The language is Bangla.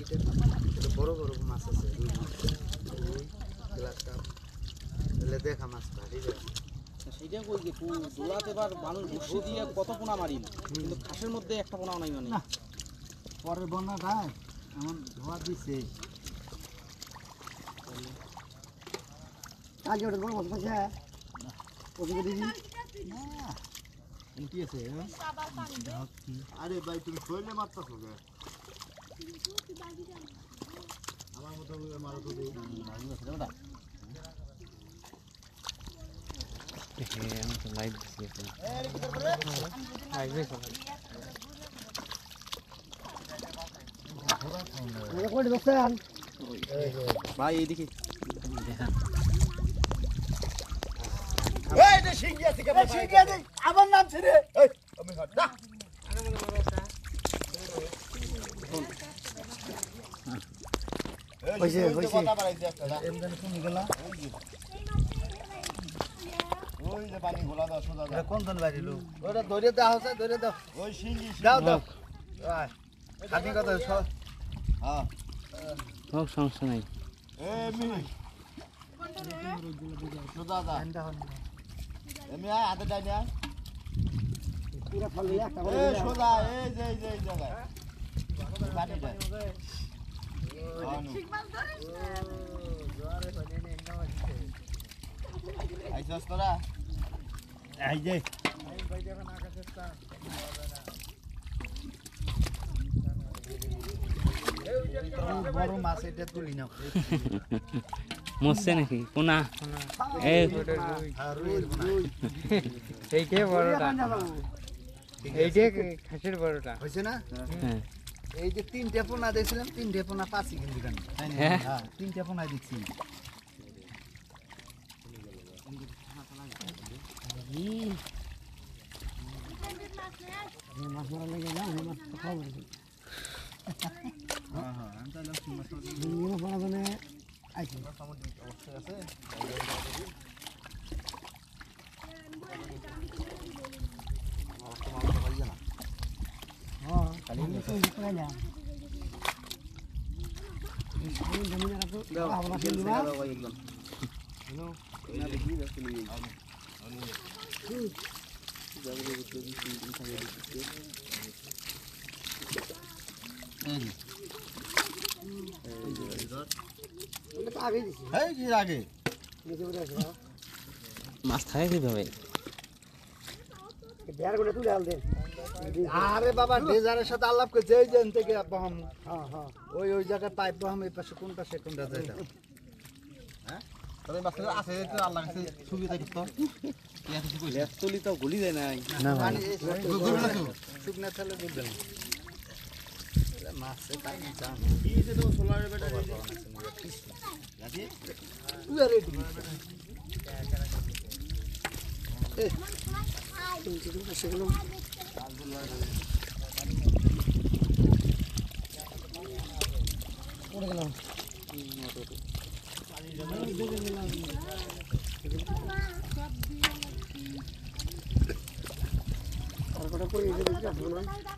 এটা বড় বড় মাছ আছে রুই মাছ রুই গ্লাস কাপ এলে দেখা মাছ ভারী যায় সেইটা কই যে দোলাতে বার মানুষ বসে দিয়ে কত পোনা মারিল কিন্তু খাসের মধ্যে একটা পোনাও নাই মানে পরের বন্যাটা এমন ধোয়া দিছে আগে ওটা বড় মাছ পাইছে ওদিকে দিবি না উঠি আছে আরে ভাই তুমি শরীরে মারতাছো কে আমার মতো মারো তো দেই মারু আছে দাদা আমি তো লাইভ দিছি ভাই এইদিকে আমার নাম ছেড়ে কোন জন বাড়িল ওটা ধরে দাও ধরে দাও ওই সিঙ্গি দাও দাও খানি কথা হ্যাঁ হোক সমস্যা নাই এমনি হাতে ডাইনে পুরা ফলে একটা করে সোজা এই যে জায়গায় পানিটা ঠিক মাছ ধরিস জোরে পানি নেই না আইছস তোরা এই যে এই ভাই যাবে না কাছেটা বড় মাছ এটা তুলি না মরছে নাকি পোনা এইটাই বড়টা এইটাই খাসির বড়টা হয়েছে না হ্যাঁ এই যে তিনটে পোনা দেখছিলাম তিনটে পোনা পাচ্ছি কিন্তু হ্যাঁ তিনটে পোনা দিচ্ছি মাছ মারা লেগে না মাছ খাওয়া মানে অবশ্যই আছে আগে মাছ থাকে কিভাবে আরে বাবা ডেজারের সাথে আলাপ করছে এই যে থেকে বহম ওই জায়গায় পাইপ বহম এই পাশে কোনটা সে কোনটা যায় হ্যাঁ তবে মাছটা আছে তো আল্লাহ কাছে সুবিধা করতে লেজতলি তো গুলি যায় নাই না ভাই শুকনা থালে বুঝবেন মাছ তাই জান কি যে তো সোলারের ব্যাটারি লাগে উয়ারে সেগুলো পড়ে গেলাম আর কটা পড়ে গেছে